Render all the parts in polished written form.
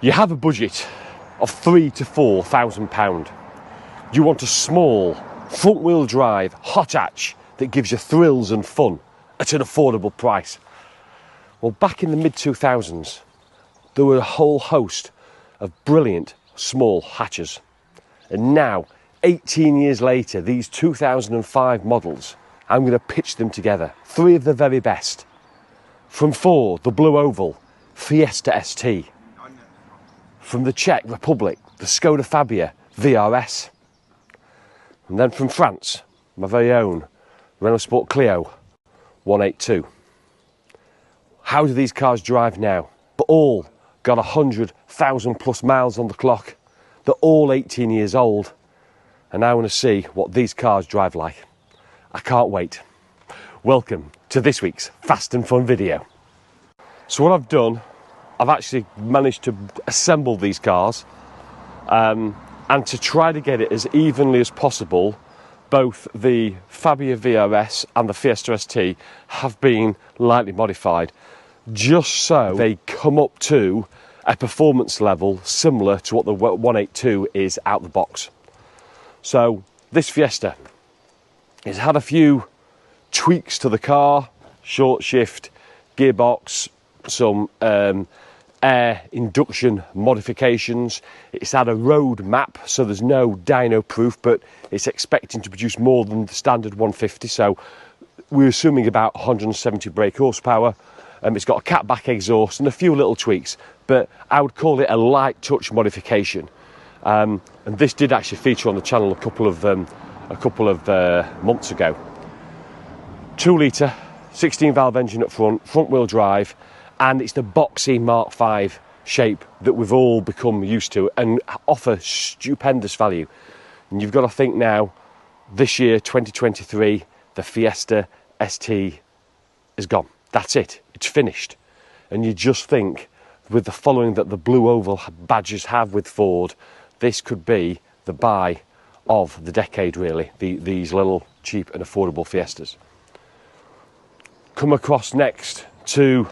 You have a budget of £3,000 to £4,000. You want a small, front-wheel drive, hot hatch that gives you thrills and fun at an affordable price. Well, back in the mid-2000s, there were a whole host of brilliant small hatches. And now, 18 years later, these 2005 models, I'm going to pitch them together. Three of the very best. From Ford, the Blue Oval, Fiesta ST. From the Czech Republic, the Skoda Fabia vRS. And then from France, my very own Renault Sport Clio 182. How do these cars drive now? But all got 100,000 plus miles on the clock. They're all 18 years old. And I want to see what these cars drive like. I can't wait. Welcome to this week's Fast and Fun video. So what I've done, I've actually managed to assemble these cars and to try to get it as evenly as possible. Both the Fabia vRS and the Fiesta ST have been lightly modified just so they come up to a performance level similar to what the 182 is out the box. So this Fiesta has had a few tweaks to the car, short shift, gearbox, some air induction modifications. It's had a road map, so there's no dyno proof, but it's expecting to produce more than the standard 150, so we're assuming about 170 brake horsepower. It's got a catback exhaust and a few little tweaks, but I would call it a light touch modification. And this did actually feature on the channel a couple of months ago. 2 litre, 16 valve engine up front wheel drive, and it's the boxy Mark V shape that we've all become used to and offer stupendous value. And you've got to think now, this year, 2023, the Fiesta ST is gone. That's it. It's finished. And you just think, with the following that the Blue Oval badges have with Ford, this could be the buy of the decade, really, these little cheap and affordable Fiestas. Come across next to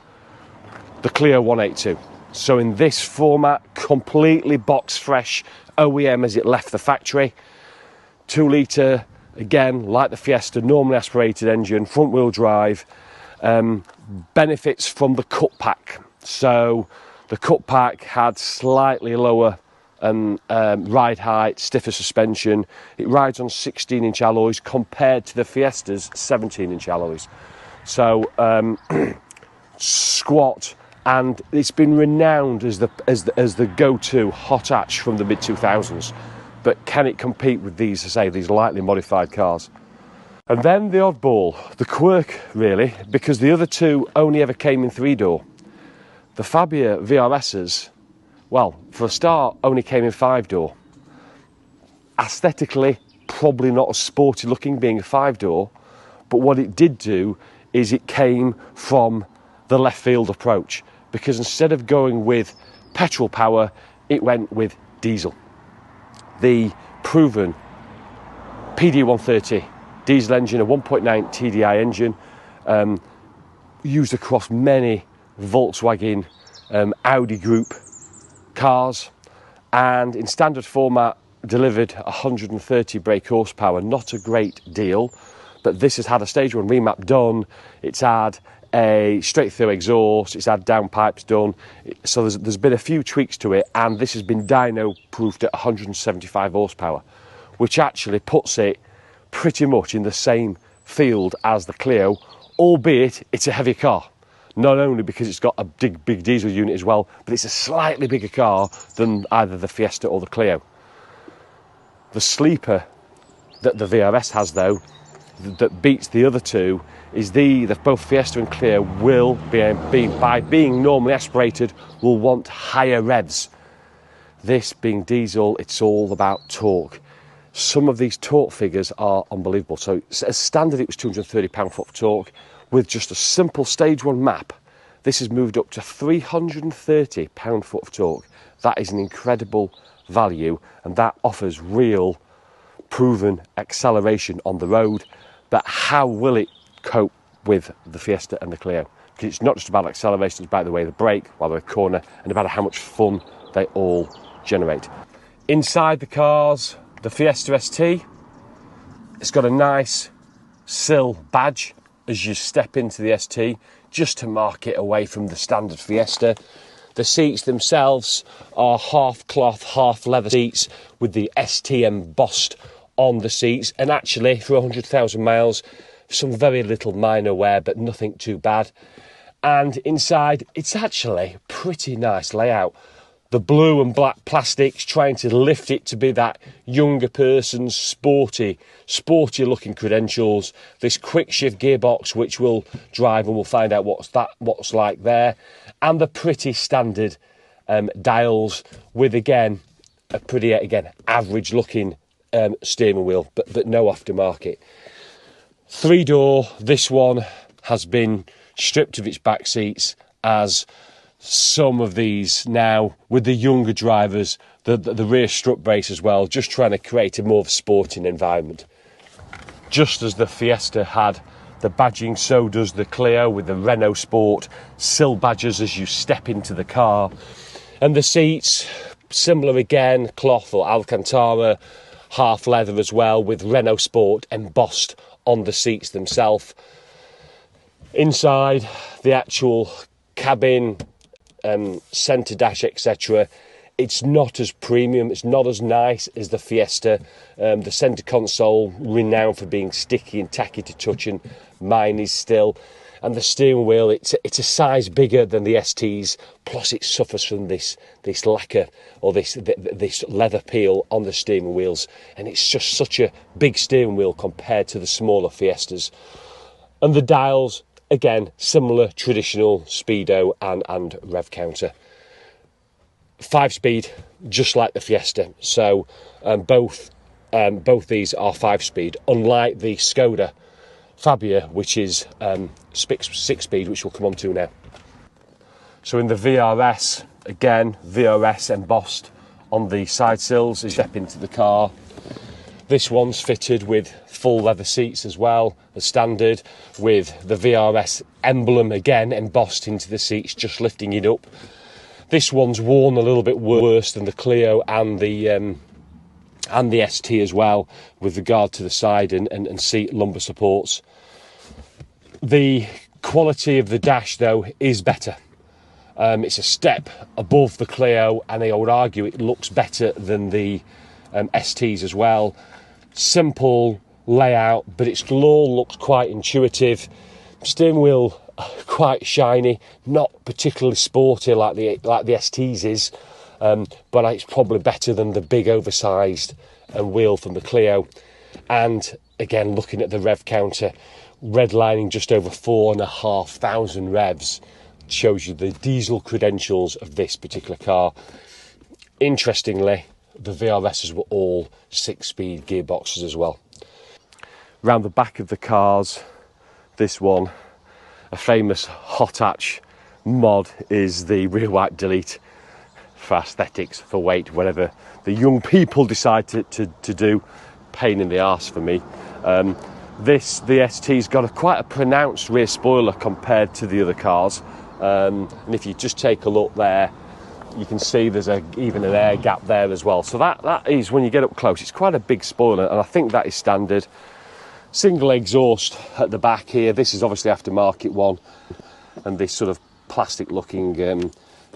the Clio 182. So in this format, completely box fresh, OEM as it left the factory. 2 litre, again, like the Fiesta, normally aspirated engine, front wheel drive. Benefits from the cut pack. So the cut pack had slightly lower ride height, stiffer suspension. It rides on 16-inch alloys compared to the Fiesta's 17-inch alloys. So squat, and it's been renowned as the go-to hot hatch from the mid-2000s. But can it compete with these, as I say, these lightly modified cars? And then the oddball, the quirk, really, because the other two only ever came in 3-door. The Fabia VRSs, well, for a start, only came in 5-door. Aesthetically, probably not as sporty looking, being a 5-door, but what it did do is it came from the left field approach, because instead of going with petrol power, it went with diesel. The proven PD130 diesel engine, a 1.9 TDI engine, used across many Volkswagen, Audi Group cars, and in standard format delivered 130 brake horsepower. Not a great deal, but this has had a stage 1 remap done. It's had a straight through exhaust, it's had downpipes done, so there's been a few tweaks to it, and this has been dyno proofed at 175 horsepower, which actually puts it pretty much in the same field as the Clio, albeit it's a heavier car. Not only because it's got a big diesel unit as well, but it's a slightly bigger car than either the Fiesta or the Clio. The sleeper that the VRS has, though, that beats the other two, is that both Fiesta and Clio will by being normally aspirated, will want higher revs. This being diesel, it's all about torque. Some of these torque figures are unbelievable. So as standard, it was 230 pound-foot of torque. With just a simple stage 1 map, this has moved up to 330 pound-foot of torque. That is an incredible value, and that offers real proven acceleration on the road. But how will it cope with the Fiesta and the Clio? Because it's not just about acceleration, it's about the way they brake while they're corner, and about how much fun they all generate. Inside the cars, the Fiesta ST, it's got a nice sill badge as you step into the ST, just to mark it away from the standard Fiesta. The seats themselves are half cloth, half leather seats with the ST embossed on the seats, and actually for 100,000 miles, some very little minor wear, but nothing too bad. And inside, it's actually pretty nice layout. The blue and black plastics trying to lift it to be that younger person's sporty looking credentials. This quick shift gearbox, which we'll drive and we'll find out what's like there. And the pretty standard dials with, again, a pretty, average looking steering wheel, but no aftermarket. 3-door, this one has been stripped of its back seats, as some of these now, with the younger drivers, the rear strut brace as well, just trying to create a more of a sporting environment. Just as the Fiesta had the badging, so does the Clio with the Renault Sport sill badges as you step into the car. And the seats, similar again, cloth or Alcantara, half leather as well, with Renault Sport embossed on the seats themselves. Inside, the actual cabin, centre dash, etc., it's not as premium, it's not as nice as the Fiesta. The centre console, renowned for being sticky and tacky to touch, and mine is still. And the steering wheel, it's a size bigger than the ST's, plus it suffers from this lacquer or this leather peel on the steering wheels, and it's just such a big steering wheel compared to the smaller Fiestas. And the dials, again, similar traditional speedo and rev counter. 5-speed, just like the Fiesta. So both these are 5-speed, unlike the Skoda Fabia, which is 6-speed, which we'll come on to now. So in the vRS, again, vRS embossed on the side sills as you step into the car. This one's fitted with full leather seats as well, as standard, with the vRS emblem again embossed into the seats, just lifting it up. This one's worn a little bit worse than the Clio and the ST as well, with regard to the side and seat lumbar supports. The quality of the dash, though, is better. It's a step above the Clio, and I would argue it looks better than the STs as well. Simple layout, but it all looks quite intuitive. Steering wheel quite shiny, not particularly sporty like the STs is, but it's probably better than the big oversized wheel from the Clio. And again, looking at the rev counter, redlining just over 4,500 revs, shows you the diesel credentials of this particular car. Interestingly, the VRSs were all 6-speed gearboxes as well. Round the back of the cars, this one, a famous hot hatch mod, is the rear wipe delete for aesthetics, for weight, whatever the young people decide to do. Pain in the arse for me. The ST's got quite a pronounced rear spoiler compared to the other cars, and if you just take a look there, you can see there's even an air gap there as well. So that is, when you get up close, it's quite a big spoiler, and I think that is standard. Single exhaust at the back here. This is obviously aftermarket one, and this sort of plastic looking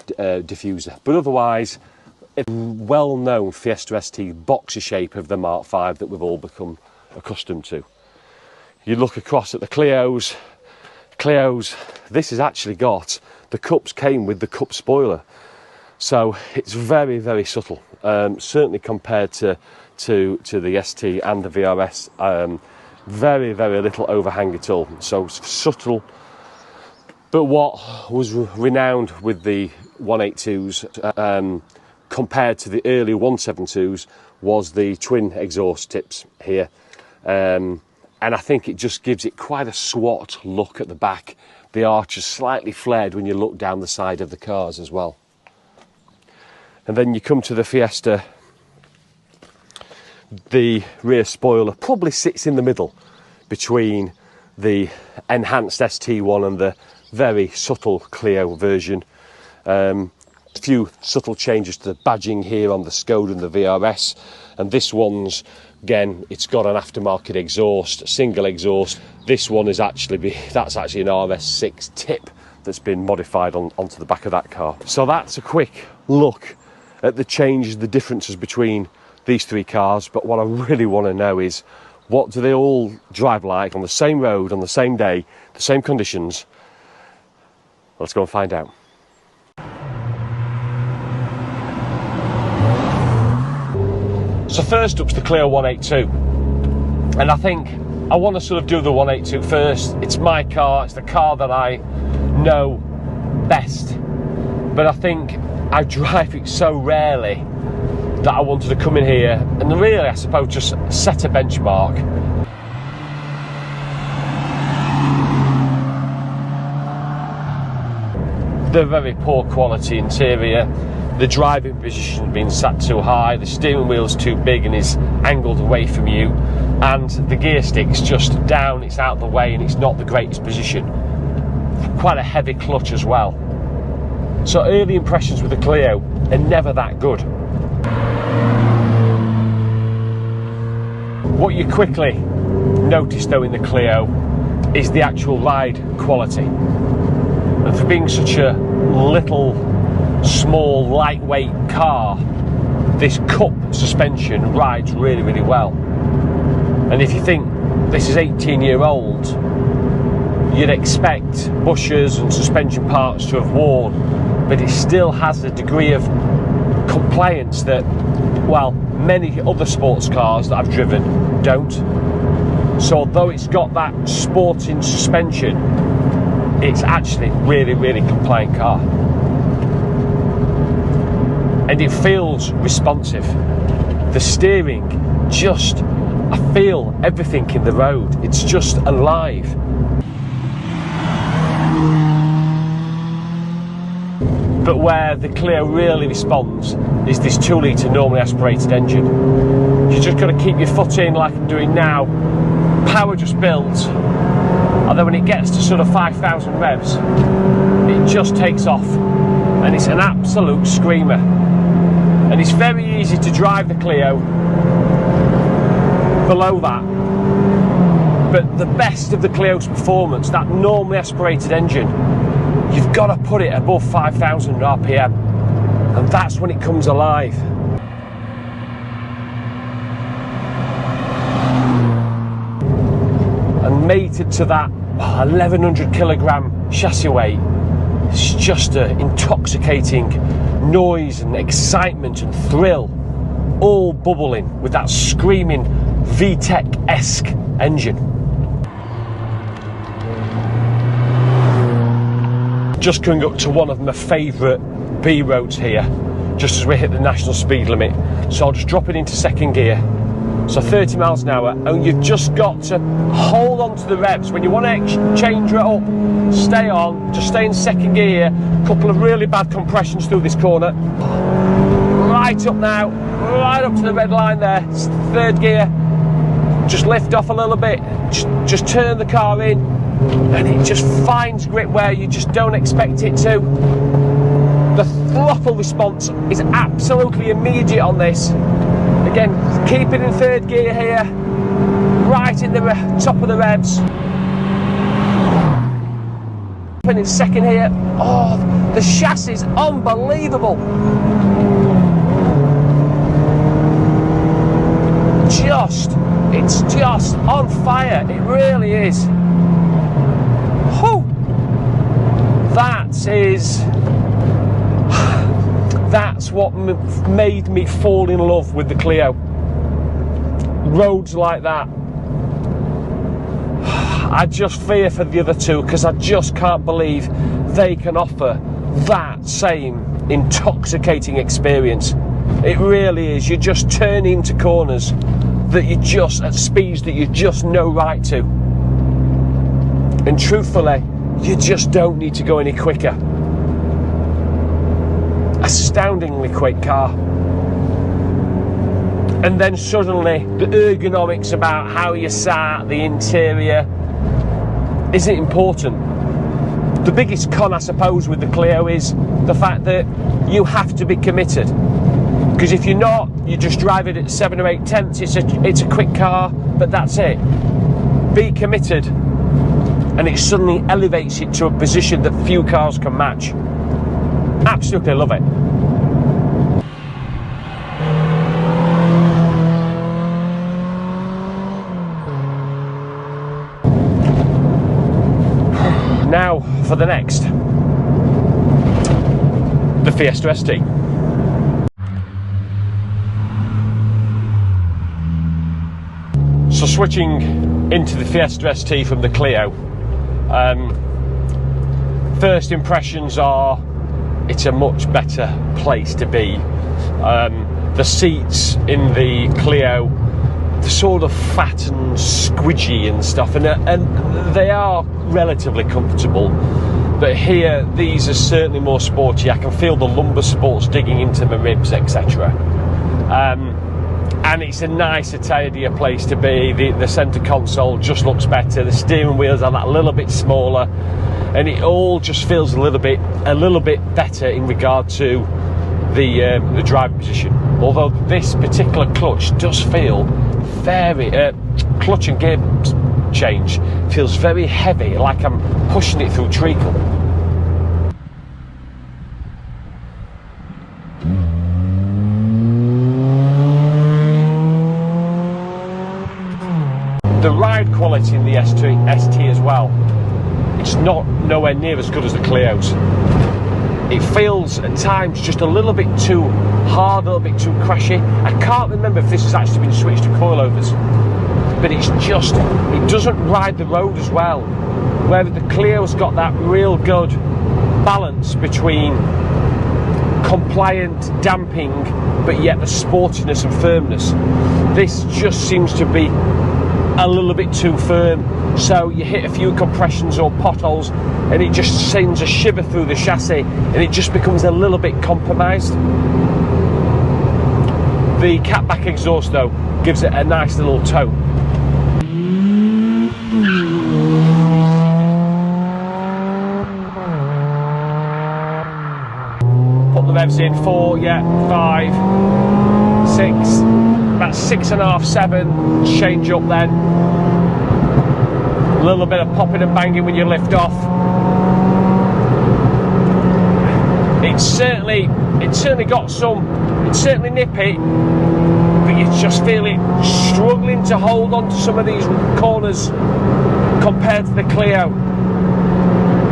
diffuser. But otherwise, a well-known Fiesta ST boxer shape of the Mark V that we've all become accustomed to. You look across at the Clios, this has actually got, the cups came with the cup spoiler. So it's very, very subtle, certainly compared to the ST and the VRS. Very, very little overhang at all, so subtle. But what was renowned with the 182s compared to the early 172s was the twin exhaust tips here. And I think it just gives it quite a SWAT look at the back. The arch is slightly flared when you look down the side of the cars as well. And then you come to the Fiesta. The rear spoiler probably sits in the middle between the enhanced ST1 and the very subtle Clio version. few subtle changes to the badging here on the Skoda and the vRS, and this one's, again, it's got an aftermarket exhaust, single exhaust. This one is that's actually an RS6 tip that's been modified onto the back of that car. So that's a quick look at the changes, the differences between these three cars. But what I really want to know is, what do they all drive like on the same road, on the same day, the same conditions? Let's go and find out. So first up's the Clio182, and I think I want to sort of do the 182 first. It's my car, it's the car that I know best, but I think I drive it so rarely that I wanted to come in here and really, I suppose, just set a benchmark. The very poor quality interior, the driving position's been sat too high, the steering wheel's too big and is angled away from you, and the gear stick's just down, it's out of the way, and it's not the greatest position. Quite a heavy clutch as well. So early impressions with the Clio are never that good. What you quickly notice though in the Clio is the actual ride quality. And for being such a little, small, lightweight car, this cup suspension rides really, really well. And if you think this is 18-year-old, you'd expect bushers and suspension parts to have worn, but it still has a degree of compliance that, well, many other sports cars that I've driven don't. So although it's got that sporting suspension, it's actually really, really compliant car. And it feels responsive. The steering, I feel everything in the road. It's just alive. But where the Clio really responds is this 2-litre normally aspirated engine. You just got to keep your foot in like I'm doing now. Power just builds, and then when it gets to sort of 5,000 revs, it just takes off, and it's an absolute screamer. And it's very easy to drive the Clio below that. But the best of the Clio's performance, that normally aspirated engine, you've got to put it above 5,000 RPM, and that's when it comes alive. And mated to that 1,100 kilogram chassis weight, it's just an intoxicating noise and excitement and thrill, all bubbling with that screaming VTEC-esque engine. Just coming up to one of my favourite B roads here, just as we hit the national speed limit. So I'll just drop it into second gear. So 30 miles an hour, and you've just got to hold on to the revs. When you want to change it up, stay on, just stay in second gear. A couple of really bad compressions through this corner. Right up now, right up to the red line there, it's third gear. Just lift off a little bit, just turn the car in, and it just finds grip where you just don't expect it to. The throttle response is absolutely immediate on this. Again, keep it in third gear here, right in the top of the revs. And in second here, oh, the chassis is unbelievable. It's just on fire, it really is. Whew. That's what made me fall in love with the Clio. Roads like that. I just fear for the other two, because I just can't believe they can offer that same intoxicating experience. It really is. You just turn into corners that you just, at speeds that you just know right to. And truthfully, you just don't need to go any quicker. Astoundingly quick car. And then suddenly the ergonomics about how you sat, the interior, isn't important. The biggest con, I suppose, with the Clio is the fact that you have to be committed. Because if you're not, you just drive it at 7 or 8 tenths. It's a quick car, but that's it. Be committed, and it suddenly elevates it to a position that few cars can match. Absolutely love it. Now for the next, the Fiesta ST. So switching into the Fiesta ST from the Clio, first impressions are it's a much better place to be. The seats in the Clio, they're sort of fat and squidgy and stuff, and they are relatively comfortable, but here these are certainly more sporty. I can feel the lumbar supports digging into my ribs, etc. And it's a nicer, tidier place to be. The centre console just looks better. The steering wheels are that little bit smaller, and it all just feels a little bit better in regard to the driving position. Although this particular clutch does feel very clutch and gear change feels very heavy, like I'm pushing it through treacle. The ride quality in the ST as well, it's nowhere near as good as the Clio's. It feels at times just a little bit too hard, a little bit too crashy. I can't remember if this has actually been switched to coilovers, but it doesn't ride the road as well. Where the Clio's got that real good balance between compliant damping, but yet the sportiness and firmness. This just seems to be a little bit too firm, so you hit a few compressions or potholes and it just sends a shiver through the chassis, and it just becomes a little bit compromised. The catback exhaust though gives it a nice little tone. Put the revs in 4, yeah, 5, 6, about 6.5, 7, change up then. A little bit of popping and banging when you lift off. It's certainly got some, it's certainly nippy, but you just feel it struggling to hold on to some of these corners compared to the Clio.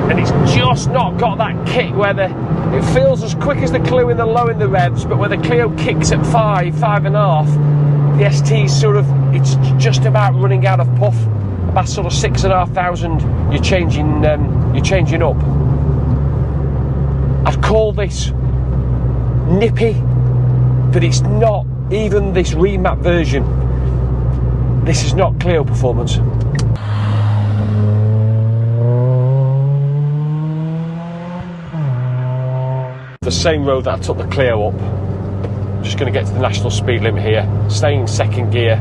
And it's just not got that kick where it feels as quick as the Clio in the low in the revs, but where the Clio kicks at 5, 5.5, the ST's sort of, it's just about running out of puff. About sort of 6,500, you're changing up. I'd call this nippy, but it's not. Even this remap version, this is not Clio performance. The same road that I took the Clio up. I'm just going to get to the national speed limit here, staying in second gear,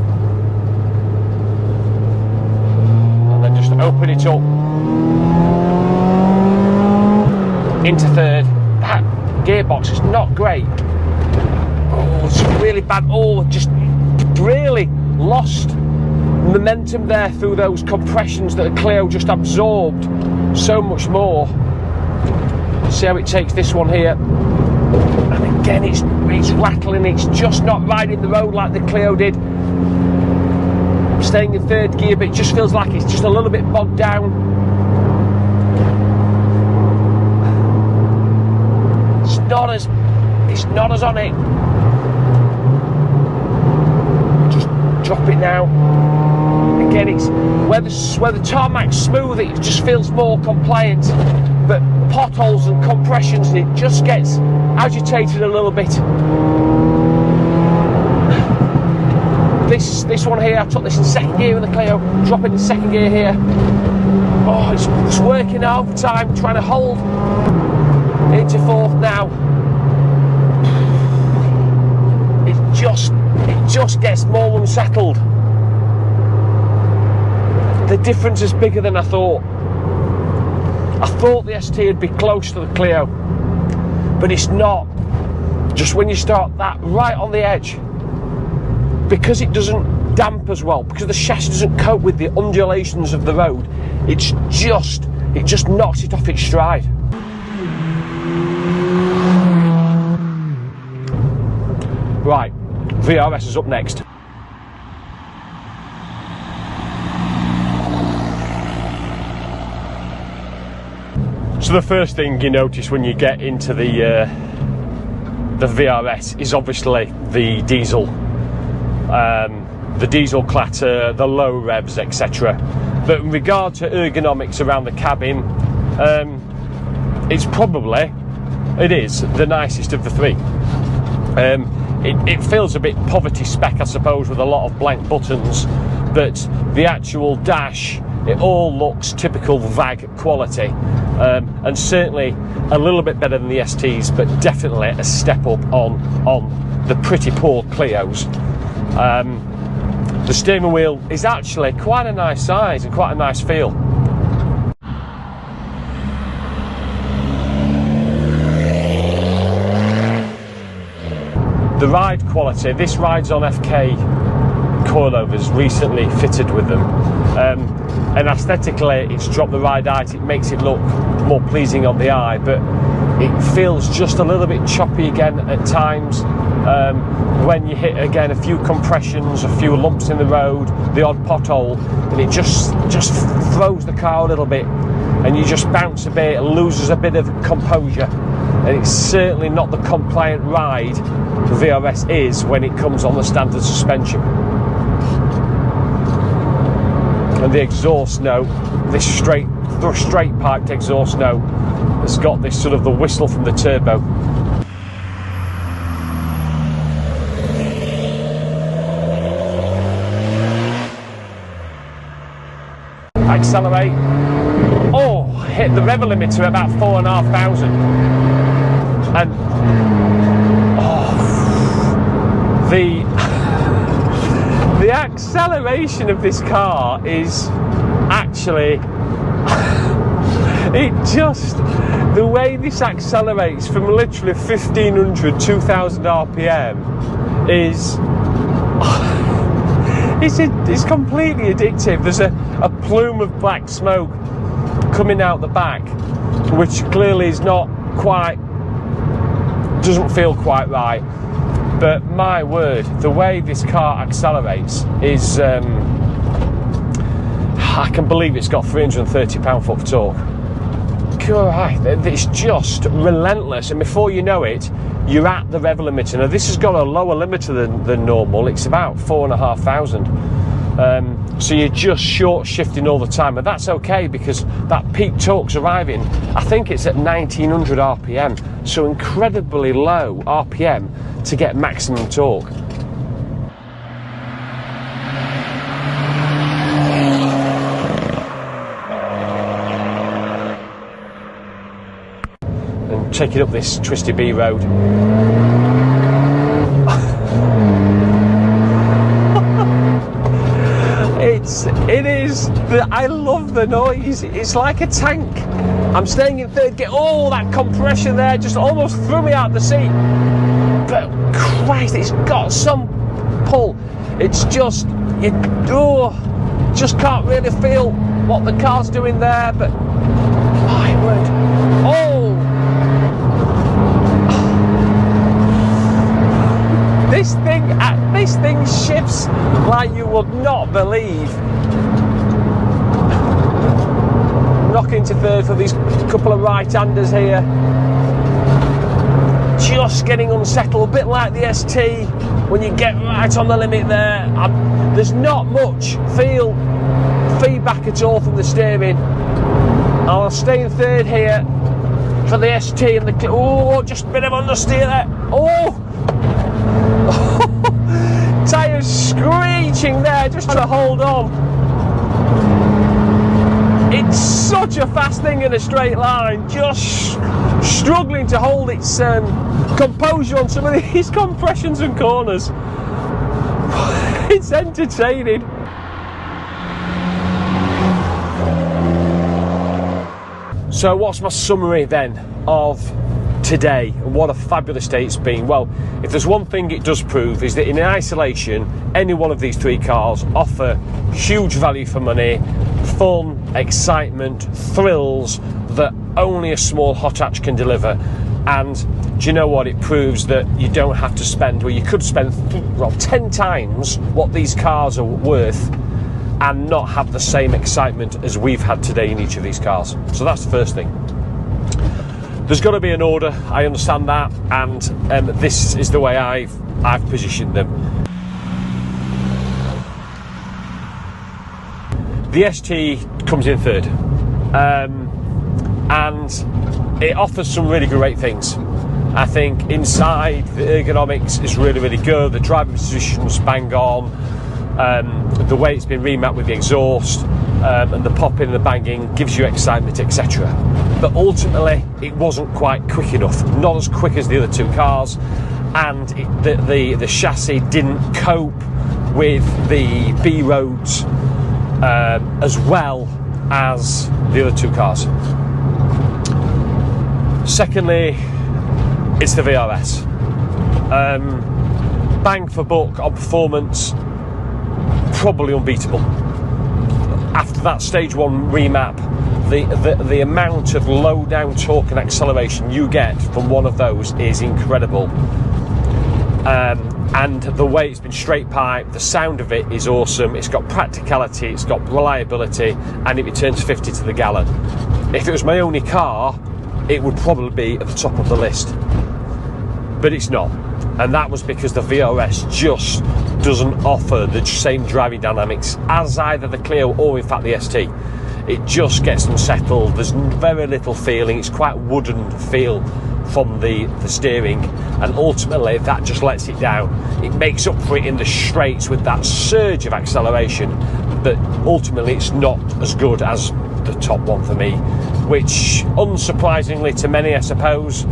and then just open it up into third. That gearbox is not great. Oh, it's really bad. Oh, just really lost momentum there through those compressions that the Clio just absorbed so much more. See how it takes this one here, and again it's rattling. It's just not riding the road like the Clio did. I'm staying in third gear, but it just feels like it's just a little bit bogged down. It's not as on it. Just drop it now. Again, it's where the tarmac's smooth, it just feels more compliant, but potholes and compressions, and it just gets agitated a little bit. This one here, I took this in second gear in the Clio, dropping in second gear here. Oh, it's working overtime, trying to hold into fourth now. It just gets more unsettled. The difference is bigger than I thought. I thought the ST would be close to the Clio, but it's not. Just when you start that right on the edge, because it doesn't damp as well, because the chassis doesn't cope with the undulations of the road, it just knocks it off its stride. Right, vRS is up next. So the first thing you notice when you get into the vRS is obviously the diesel clatter, the low revs, etc. But in regard to ergonomics around the cabin, it is the nicest of the three. It feels a bit poverty spec, I suppose, with a lot of blank buttons, but the actual dash, it all looks typical VAG quality, and certainly a little bit better than the STs, but definitely a step up on the pretty poor Clios. The steering wheel is actually quite a nice size and quite a nice feel. The ride quality, this rides on FK coilovers recently fitted with them, and aesthetically it's dropped the ride height, it makes it look more pleasing on the eye, but it feels just a little bit choppy again at times. When you hit again a few compressions, a few lumps in the road, the odd pothole, and it just throws the car a little bit, and you just bounce a bit, it loses a bit of composure, and it's certainly not the compliant ride the vRS is when it comes on the standard suspension. And the exhaust note, this straight piped exhaust note, has got this sort of the whistle from the turbo. Accelerate. Oh, hit the rev limiter at about 4,500, and the acceleration of this car is actually the way this accelerates from literally 1500, 2000 RPM is it's completely addictive. There's a plume of black smoke coming out the back, which clearly is not quite, doesn't feel quite right. But my word, the way this car accelerates is, I can believe it's got 330 pound-foot of torque. It's just relentless, and before you know it, you're at the rev limiter. Now this has got a lower limiter than normal, it's about 4,500. So you're just short shifting all the time, and that's okay because that peak torque's arriving, I think it's at 1900 RPM, so incredibly low RPM to get maximum torque. And taking up this twisty B road. I love the noise. It's like a tank. I'm staying in third gear. Oh, that compression there just almost threw me out the seat. But Christ, it's got some pull. It's just, you just can't really feel what the car's doing there. But my word, this thing shifts like you would not believe. Knock into third for these couple of right-handers here. Just getting unsettled, a bit like the ST when you get right on the limit there. There's not much feedback at all from the steering. I'll stay in third here for the ST and the Clio. Oh, just a bit of understeer there. Oh! Tyres screeching there, just trying to hold on. It's such a fast thing in a straight line, just struggling to hold its composure on some of these compressions and corners. It's So what's my summary then of today and what a fabulous day it's been? Well, if there's one thing it does prove is that in isolation, any one of these three cars offer huge value for money, fun, excitement, thrills that only a small hot hatch can deliver. And do you know what? It proves that you don't have to spend, well, you could spend 10 times what these cars are worth and not have the same excitement as we've had today in each of these cars. So that's the first thing. There's got to be an order, I understand that, and this is the way I've positioned them. The ST comes in third, and it offers some really great things. I think inside the ergonomics is really, really good. The driving position's bang on. The way it's been remapped with the exhaust and the popping and the banging gives you excitement, etc. But ultimately, it wasn't quite quick enough. Not as quick as the other two cars, and the chassis didn't cope with the B roads as well as the other two cars. Secondly, it's the vRS. Bang for buck on performance, probably unbeatable. After that stage one remap, the amount of low down torque and acceleration you get from one of those is incredible. And the way it's been straight pipe, the sound of it is awesome. It's got practicality, it's got reliability, and it returns 50 to the gallon. If it was my only car, it would probably be at the top of the list, but it's not. And that was because the vRS just doesn't offer the same driving dynamics as either the Clio or in fact the ST. It just gets unsettled. There's very little feeling. It's quite wooden feel from the steering, and ultimately that just lets it down. It makes up for it in the straights with that surge of acceleration, but ultimately it's not as good as the top one for me, which unsurprisingly to many I suppose,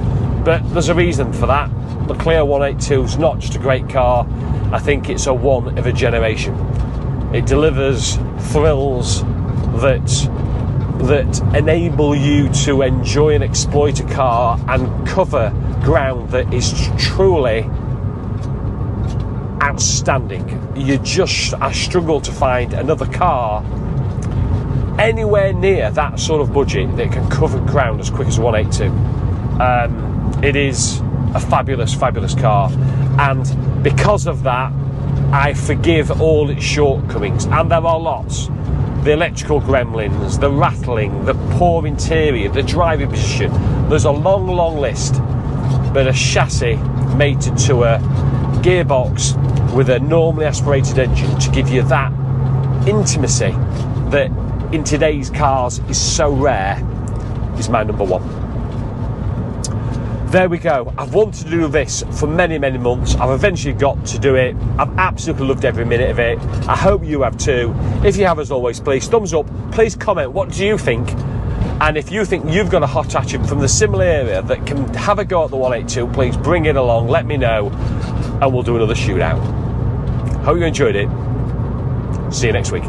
but there's a reason for that. The Clio182 is not just a great car, I think it's a one of a generation. It delivers thrills that enable you to enjoy and exploit a car and cover ground that is truly outstanding. I struggle to find another car anywhere near that sort of budget that can cover ground as quick as a 182. It is a fabulous, fabulous car, and because of that, I forgive all its shortcomings, and there are lots. The electrical gremlins, the rattling, the poor interior, the driving position. There's a long, long list, but a chassis mated to a gearbox with a normally aspirated engine to give you that intimacy that in today's cars is so rare is my number one. There we go. I've wanted to do this for many, many months. I've eventually got to do it. I've absolutely loved every minute of it. I hope you have too. If you have, as always, please thumbs up. Please comment, what do you think? And if you think you've got a hot hatch from the similar area that can have a go at the 182, please bring it along, let me know, and we'll do another shootout. Hope you enjoyed it. See you next week.